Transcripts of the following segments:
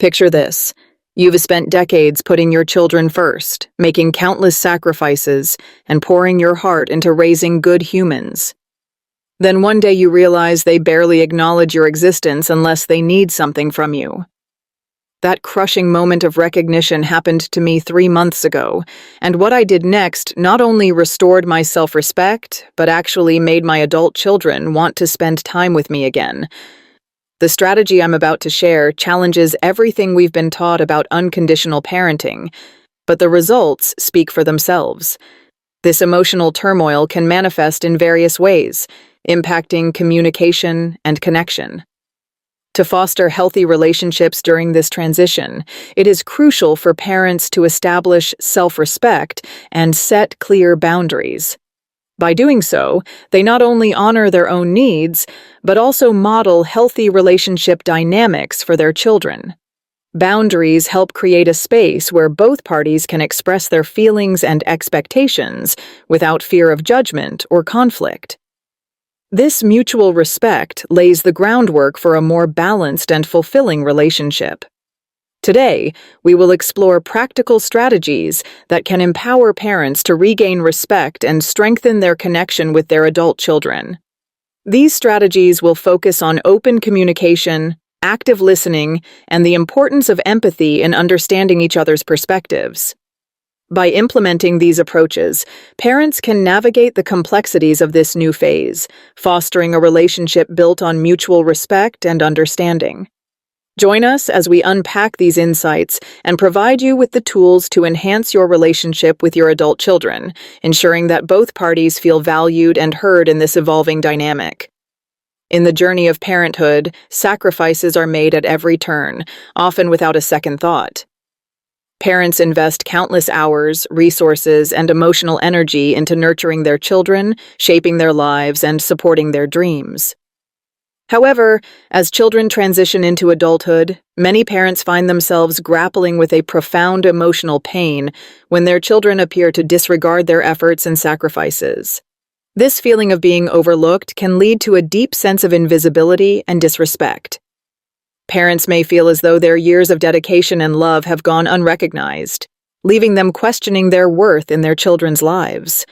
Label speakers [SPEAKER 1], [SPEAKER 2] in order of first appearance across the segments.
[SPEAKER 1] Picture this. You've spent decades putting your children first, making countless sacrifices, and pouring your heart into raising good humans. Then one day you realize they barely acknowledge your existence unless they need something from you. That crushing moment of recognition happened to me 3 months ago, and what I did next not only restored my self-respect, but actually made my adult children want to spend time with me again. The strategy I'm about to share challenges everything we've been taught about unconditional parenting, but the results speak for themselves. This emotional turmoil can manifest in various ways, impacting communication and connection. To foster healthy relationships during this transition, it is crucial for parents to establish self-respect and set clear boundaries. By doing so, they not only honor their own needs, but also model healthy relationship dynamics for their children. Boundaries help create a space where both parties can express their feelings and expectations without fear of judgment or conflict. This mutual respect lays the groundwork for a more balanced and fulfilling relationship. Today, we will explore practical strategies that can empower parents to regain respect and strengthen their connection with their adult children. These strategies will focus on open communication, active listening, and the importance of empathy in understanding each other's perspectives. By implementing these approaches, parents can navigate the complexities of this new phase, fostering a relationship built on mutual respect and understanding. Join us as we unpack these insights and provide you with the tools to enhance your relationship with your adult children, ensuring that both parties feel valued and heard in this evolving dynamic. In the journey of parenthood, sacrifices are made at every turn, often without a second thought. Parents invest countless hours, resources, and emotional energy into nurturing their children, shaping their lives, and supporting their dreams. However, as children transition into adulthood, many parents find themselves grappling with a profound emotional pain when their children appear to disregard their efforts and sacrifices. This feeling of being overlooked can lead to a deep sense of invisibility and disrespect. Parents may feel as though their years of dedication and love have gone unrecognized, leaving them questioning their worth in their children's lives.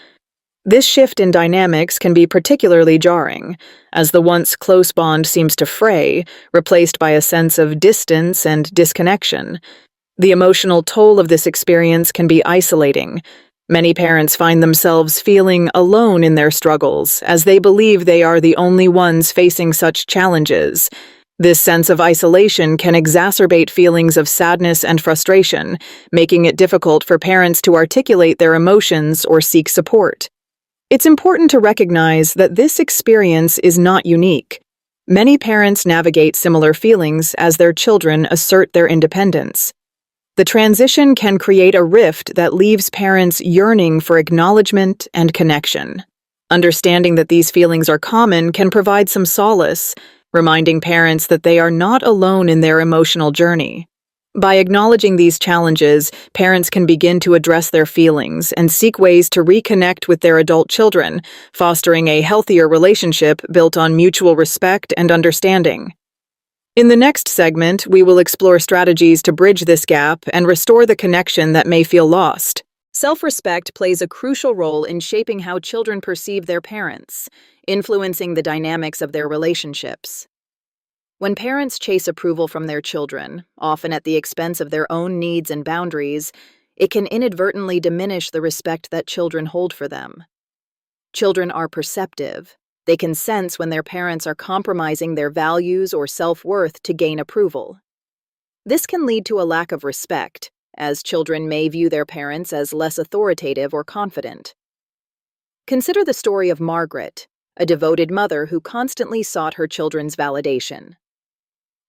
[SPEAKER 1] This shift in dynamics can be particularly jarring, as the once close bond seems to fray, replaced by a sense of distance and disconnection. The emotional toll of this experience can be isolating. Many parents find themselves feeling alone in their struggles, as they believe they are the only ones facing such challenges. This sense of isolation can exacerbate feelings of sadness and frustration, making it difficult for parents to articulate their emotions or seek support. It's important to recognize that this experience is not unique. Many parents navigate similar feelings as their children assert their independence. The transition can create a rift that leaves parents yearning for acknowledgement and connection. Understanding that these feelings are common can provide some solace, reminding parents that they are not alone in their emotional journey. By acknowledging these challenges, parents can begin to address their feelings and seek ways to reconnect with their adult children, fostering a healthier relationship built on mutual respect and understanding. In the next segment, we will explore strategies to bridge this gap and restore the connection that may feel lost. Self-respect plays a crucial role in shaping how children perceive their parents, influencing the dynamics of their relationships. When parents chase approval from their children, often at the expense of their own needs and boundaries, it can inadvertently diminish the respect that children hold for them. Children are perceptive. They can sense when their parents are compromising their values or self-worth to gain approval. This can lead to a lack of respect, as children may view their parents as less authoritative or confident. Consider the story of Margaret, a devoted mother who constantly sought her children's validation.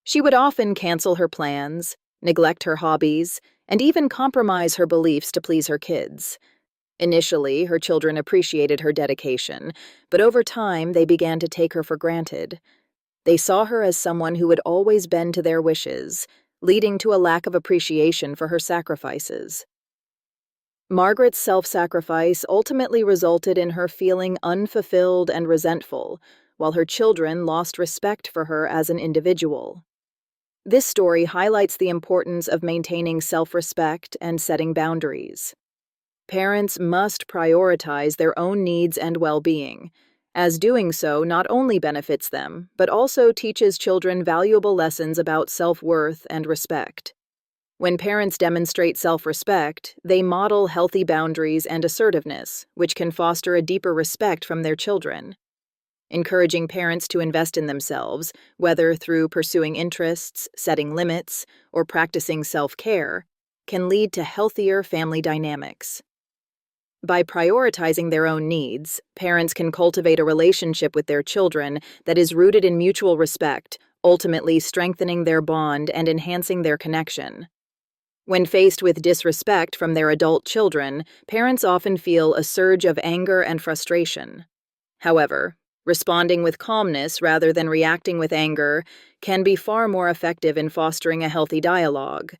[SPEAKER 1] She would often cancel her plans, neglect her hobbies, and even compromise her beliefs to please her kids. Initially, her children appreciated her dedication, but over time they began to take her for granted. They saw her as someone who would always bend to their wishes, leading to a lack of appreciation for her sacrifices. Margaret's self-sacrifice ultimately resulted in her feeling unfulfilled and resentful, while her children lost respect for her as an individual. This story highlights the importance of maintaining self-respect and setting boundaries. Parents must prioritize their own needs and well-being, as doing so not only benefits them, but also teaches children valuable lessons about self-worth and respect. When parents demonstrate self-respect, they model healthy boundaries and assertiveness, which can foster a deeper respect from their children. Encouraging parents to invest in themselves, whether through pursuing interests, setting limits, or practicing self-care, can lead to healthier family dynamics. By prioritizing their own needs, parents can cultivate a relationship with their children that is rooted in mutual respect, ultimately strengthening their bond and enhancing their connection. When faced with disrespect from their adult children, parents often feel a surge of anger and frustration. However, responding with calmness rather than reacting with anger can be far more effective in fostering a healthy dialogue.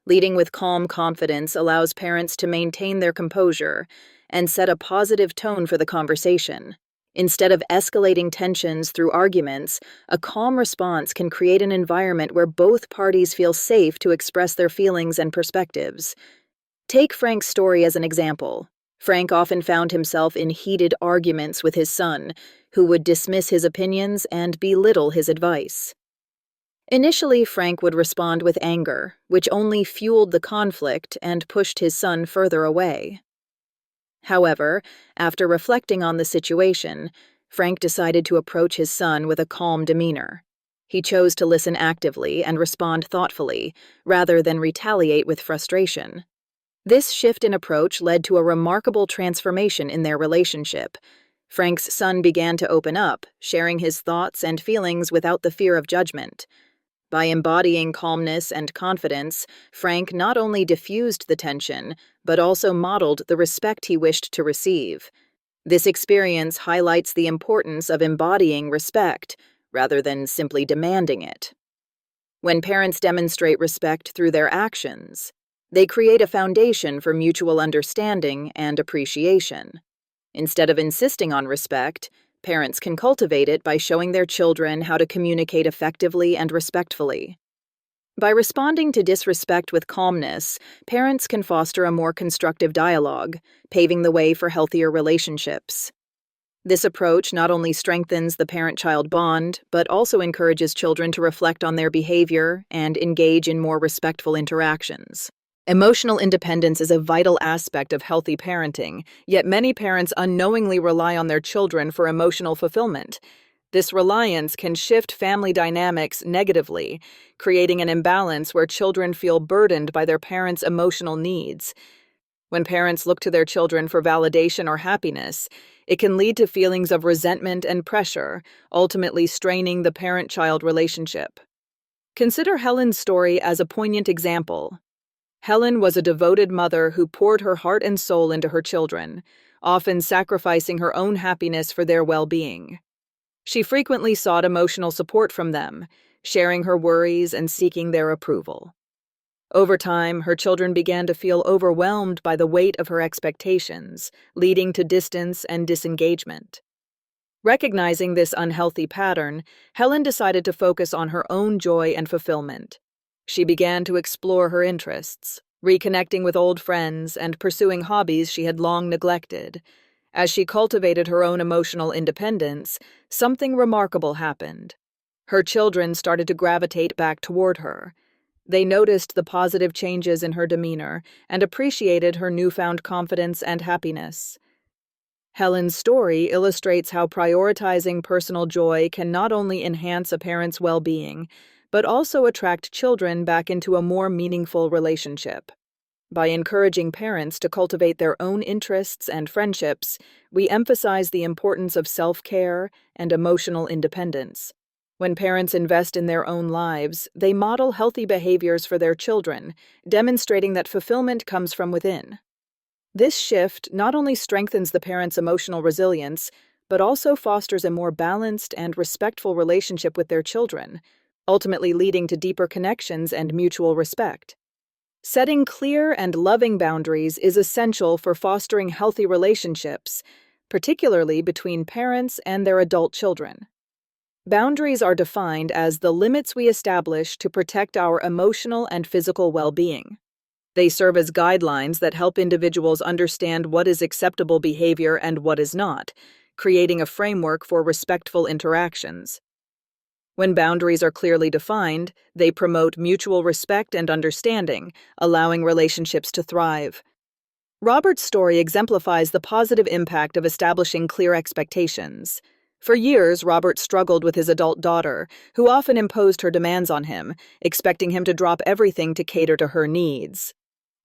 [SPEAKER 1] Leading with calm confidence allows parents to maintain their composure and set a positive tone for the conversation. Instead of escalating tensions through arguments, a calm response can create an environment where both parties feel safe to express their feelings and perspectives. Take Frank's story as an example. Frank often found himself in heated arguments with his son, who would dismiss his opinions and belittle his advice. Initially, Frank would respond with anger, which only fueled the conflict and pushed his son further away. However, after reflecting on the situation, Frank decided to approach his son with a calm demeanor. He chose to listen actively and respond thoughtfully, rather than retaliate with frustration. This shift in approach led to a remarkable transformation in their relationship. Frank's son began to open up, sharing his thoughts and feelings without the fear of judgment. By embodying calmness and confidence, Frank not only diffused the tension, but also modeled the respect he wished to receive. This experience highlights the importance of embodying respect, rather than simply demanding it. When parents demonstrate respect through their actions, they create a foundation for mutual understanding and appreciation. Instead of insisting on respect, parents can cultivate it by showing their children how to communicate effectively and respectfully. By responding to disrespect with calmness, parents can foster a more constructive dialogue, paving the way for healthier relationships. This approach not only strengthens the parent-child bond, but also encourages children to reflect on their behavior and engage in more respectful interactions. Emotional independence is a vital aspect of healthy parenting, yet many parents unknowingly rely on their children for emotional fulfillment. This reliance can shift family dynamics negatively, creating an imbalance where children feel burdened by their parents' emotional needs. When parents look to their children for validation or happiness, it can lead to feelings of resentment and pressure, ultimately straining the parent-child relationship. Consider Helen's story as a poignant example. Helen was a devoted mother who poured her heart and soul into her children, often sacrificing her own happiness for their well-being. She frequently sought emotional support from them, sharing her worries and seeking their approval. Over time, her children began to feel overwhelmed by the weight of her expectations, leading to distance and disengagement. Recognizing this unhealthy pattern, Helen decided to focus on her own joy and fulfillment. She began to explore her interests, reconnecting with old friends and pursuing hobbies she had long neglected. As she cultivated her own emotional independence, something remarkable happened. Her children started to gravitate back toward her. They noticed the positive changes in her demeanor and appreciated her newfound confidence and happiness. Helen's story illustrates how prioritizing personal joy can not only enhance a parent's well-being, but also attract children back into a more meaningful relationship. By encouraging parents to cultivate their own interests and friendships, we emphasize the importance of self-care and emotional independence. When parents invest in their own lives, they model healthy behaviors for their children, demonstrating that fulfillment comes from within. This shift not only strengthens the parent's emotional resilience, but also fosters a more balanced and respectful relationship with their children, ultimately leading to deeper connections and mutual respect. Setting clear and loving boundaries is essential for fostering healthy relationships, particularly between parents and their adult children. Boundaries are defined as the limits we establish to protect our emotional and physical well-being. They serve as guidelines that help individuals understand what is acceptable behavior and what is not, creating a framework for respectful interactions. When boundaries are clearly defined, they promote mutual respect and understanding, allowing relationships to thrive. Robert's story exemplifies the positive impact of establishing clear expectations. For years, Robert struggled with his adult daughter, who often imposed her demands on him, expecting him to drop everything to cater to her needs.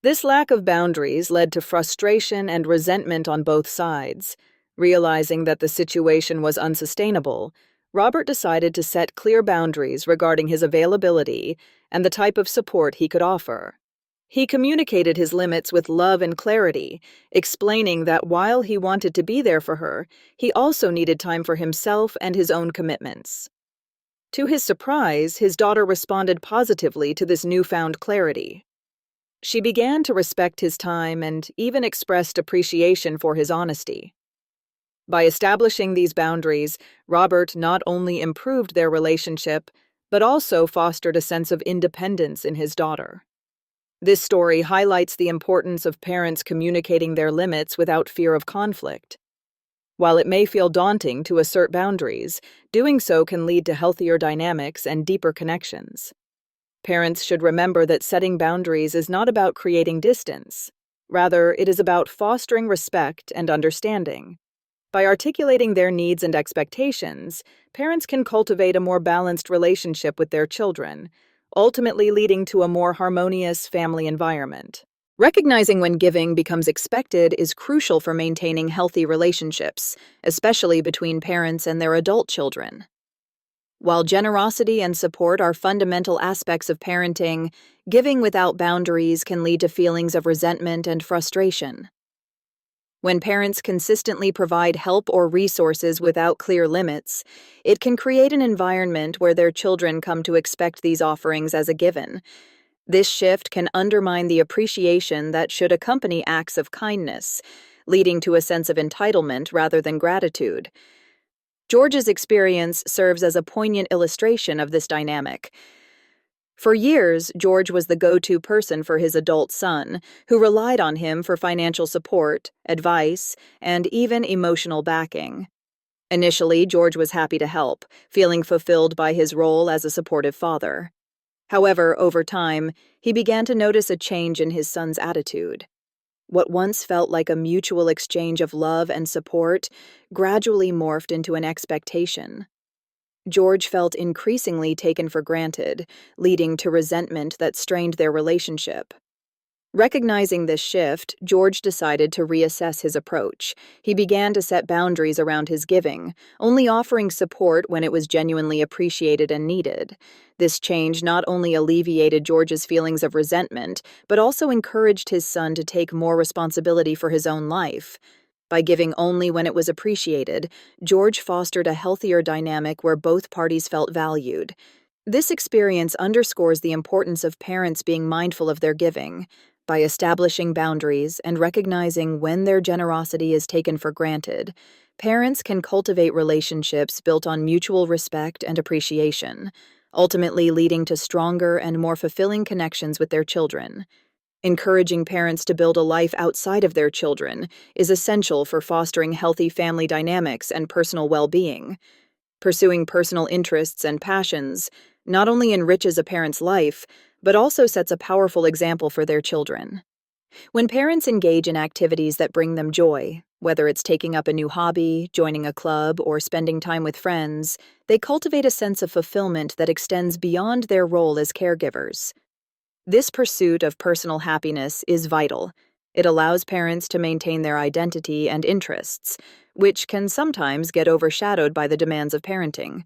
[SPEAKER 1] This lack of boundaries led to frustration and resentment on both sides. Realizing that the situation was unsustainable, Robert decided to set clear boundaries regarding his availability and the type of support he could offer. He communicated his limits with love and clarity, explaining that while he wanted to be there for her, he also needed time for himself and his own commitments. To his surprise, his daughter responded positively to this newfound clarity. She began to respect his time and even expressed appreciation for his honesty. By establishing these boundaries, Robert not only improved their relationship, but also fostered a sense of independence in his daughter. This story highlights the importance of parents communicating their limits without fear of conflict. While it may feel daunting to assert boundaries, doing so can lead to healthier dynamics and deeper connections. Parents should remember that setting boundaries is not about creating distance. Rather, it is about fostering respect and understanding. By articulating their needs and expectations, parents can cultivate a more balanced relationship with their children, ultimately leading to a more harmonious family environment. Recognizing when giving becomes expected is crucial for maintaining healthy relationships, especially between parents and their adult children. While generosity and support are fundamental aspects of parenting, giving without boundaries can lead to feelings of resentment and frustration. When parents consistently provide help or resources without clear limits, it can create an environment where their children come to expect these offerings as a given. This shift can undermine the appreciation that should accompany acts of kindness, leading to a sense of entitlement rather than gratitude. George's experience serves as a poignant illustration of this dynamic. For years, George was the go-to person for his adult son, who relied on him for financial support, advice, and even emotional backing. Initially, George was happy to help, feeling fulfilled by his role as a supportive father. However, over time, he began to notice a change in his son's attitude. What once felt like a mutual exchange of love and support gradually morphed into an expectation. George felt increasingly taken for granted, leading to resentment that strained their relationship. Recognizing this shift, George decided to reassess his approach. He began to set boundaries around his giving, only offering support when it was genuinely appreciated and needed. This change not only alleviated George's feelings of resentment, but also encouraged his son to take more responsibility for his own life. By giving only when it was appreciated, George fostered a healthier dynamic where both parties felt valued. This experience underscores the importance of parents being mindful of their giving. By establishing boundaries and recognizing when their generosity is taken for granted, parents can cultivate relationships built on mutual respect and appreciation, ultimately leading to stronger and more fulfilling connections with their children. Encouraging parents to build a life outside of their children is essential for fostering healthy family dynamics and personal well-being. Pursuing personal interests and passions not only enriches a parent's life, but also sets a powerful example for their children. When parents engage in activities that bring them joy, whether it's taking up a new hobby, joining a club, or spending time with friends, they cultivate a sense of fulfillment that extends beyond their role as caregivers. This pursuit of personal happiness is vital. It allows parents to maintain their identity and interests, which can sometimes get overshadowed by the demands of parenting.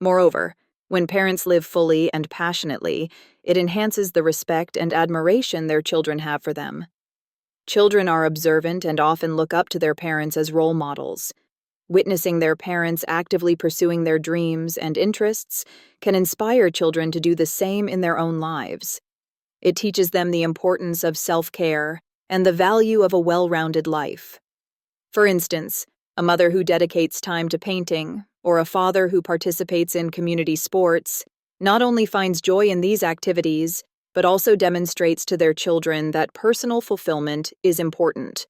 [SPEAKER 1] Moreover, when parents live fully and passionately, it enhances the respect and admiration their children have for them. Children are observant and often look up to their parents as role models. Witnessing their parents actively pursuing their dreams and interests can inspire children to do the same in their own lives. It teaches them the importance of self-care and the value of a well-rounded life. For instance, a mother who dedicates time to painting or a father who participates in community sports not only finds joy in these activities, but also demonstrates to their children that personal fulfillment is important.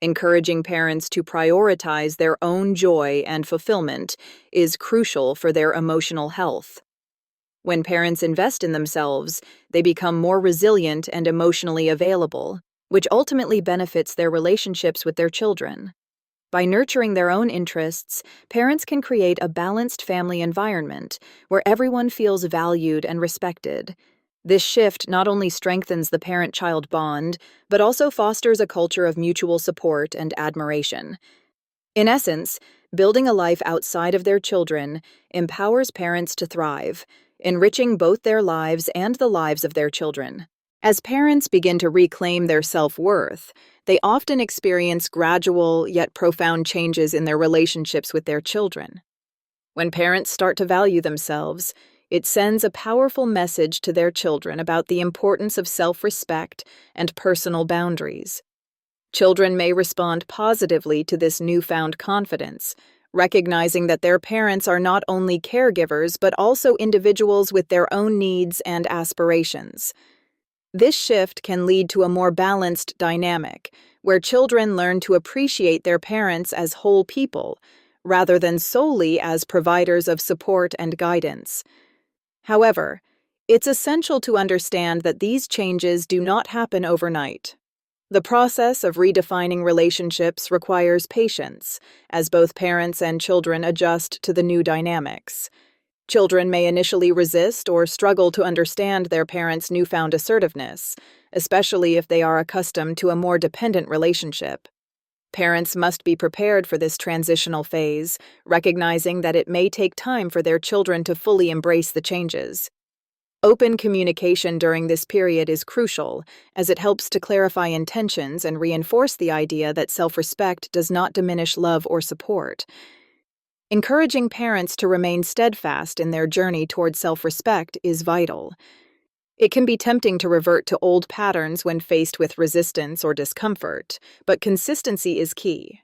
[SPEAKER 1] Encouraging parents to prioritize their own joy and fulfillment is crucial for their emotional health. When parents invest in themselves, they become more resilient and emotionally available, which ultimately benefits their relationships with their children. By nurturing their own interests, parents can create a balanced family environment where everyone feels valued and respected. This shift not only strengthens the parent-child bond, but also fosters a culture of mutual support and admiration. In essence, building a life outside of their children empowers parents to thrive, enriching both their lives and the lives of their children. As parents begin to reclaim their self-worth, they often experience gradual yet profound changes in their relationships with their children. When parents start to value themselves, it sends a powerful message to their children about the importance of self-respect and personal boundaries. Children may respond positively to this newfound confidence, recognizing that their parents are not only caregivers but also individuals with their own needs and aspirations. This shift can lead to a more balanced dynamic, where children learn to appreciate their parents as whole people, rather than solely as providers of support and guidance. However, it's essential to understand that these changes do not happen overnight. The process of redefining relationships requires patience, as both parents and children adjust to the new dynamics. Children may initially resist or struggle to understand their parents' newfound assertiveness, especially if they are accustomed to a more dependent relationship. Parents must be prepared for this transitional phase, recognizing that it may take time for their children to fully embrace the changes. Open communication during this period is crucial, as it helps to clarify intentions and reinforce the idea that self-respect does not diminish love or support. Encouraging parents to remain steadfast in their journey toward self-respect is vital. It can be tempting to revert to old patterns when faced with resistance or discomfort, but consistency is key.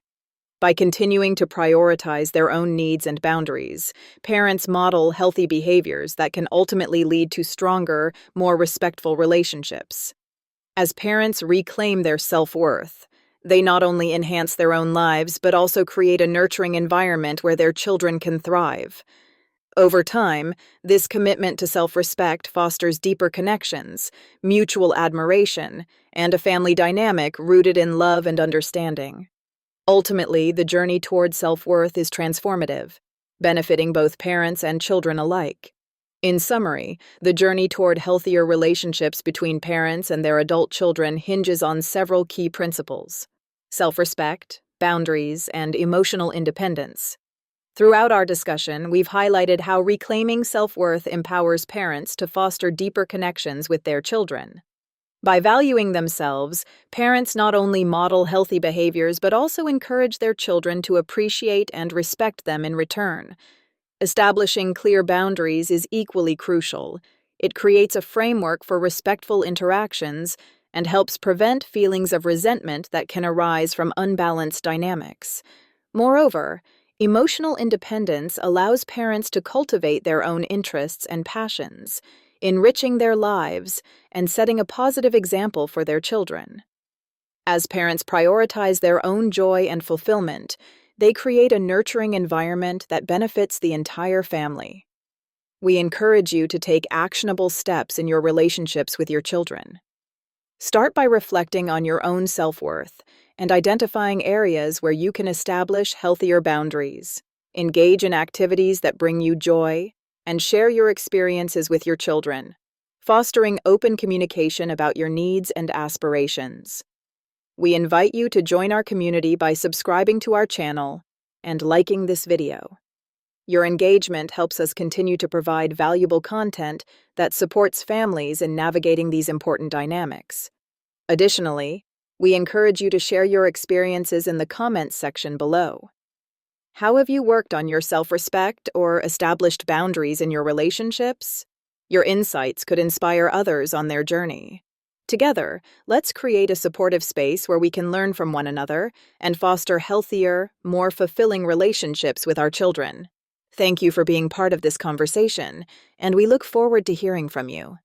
[SPEAKER 1] By continuing to prioritize their own needs and boundaries, parents model healthy behaviors that can ultimately lead to stronger, more respectful relationships. As parents reclaim their self-worth, they not only enhance their own lives but also create a nurturing environment where their children can thrive. Over time, this commitment to self-respect fosters deeper connections, mutual admiration, and a family dynamic rooted in love and understanding. Ultimately, the journey toward self-worth is transformative, benefiting both parents and children alike. In summary, the journey toward healthier relationships between parents and their adult children hinges on several key principles: self-respect, boundaries, and emotional independence. Throughout our discussion, we've highlighted how reclaiming self-worth empowers parents to foster deeper connections with their children. By valuing themselves, parents not only model healthy behaviors but also encourage their children to appreciate and respect them in return. Establishing clear boundaries is equally crucial. It creates a framework for respectful interactions and helps prevent feelings of resentment that can arise from unbalanced dynamics. Moreover, emotional independence allows parents to cultivate their own interests and passions, enriching their lives and setting a positive example for their children. As parents prioritize their own joy and fulfillment, they create a nurturing environment that benefits the entire family. We encourage you to take actionable steps in your relationships with your children. Start by reflecting on your own self-worth and identifying areas where you can establish healthier boundaries. Engage in activities that bring you joy, and share your experiences with your children, fostering open communication about your needs and aspirations. We invite you to join our community by subscribing to our channel and liking this video. Your engagement helps us continue to provide valuable content that supports families in navigating these important dynamics. Additionally, we encourage you to share your experiences in the comments section below. How have you worked on your self-respect or established boundaries in your relationships? Your insights could inspire others on their journey. Together, let's create a supportive space where we can learn from one another and foster healthier, more fulfilling relationships with our children. Thank you for being part of this conversation, and we look forward to hearing from you.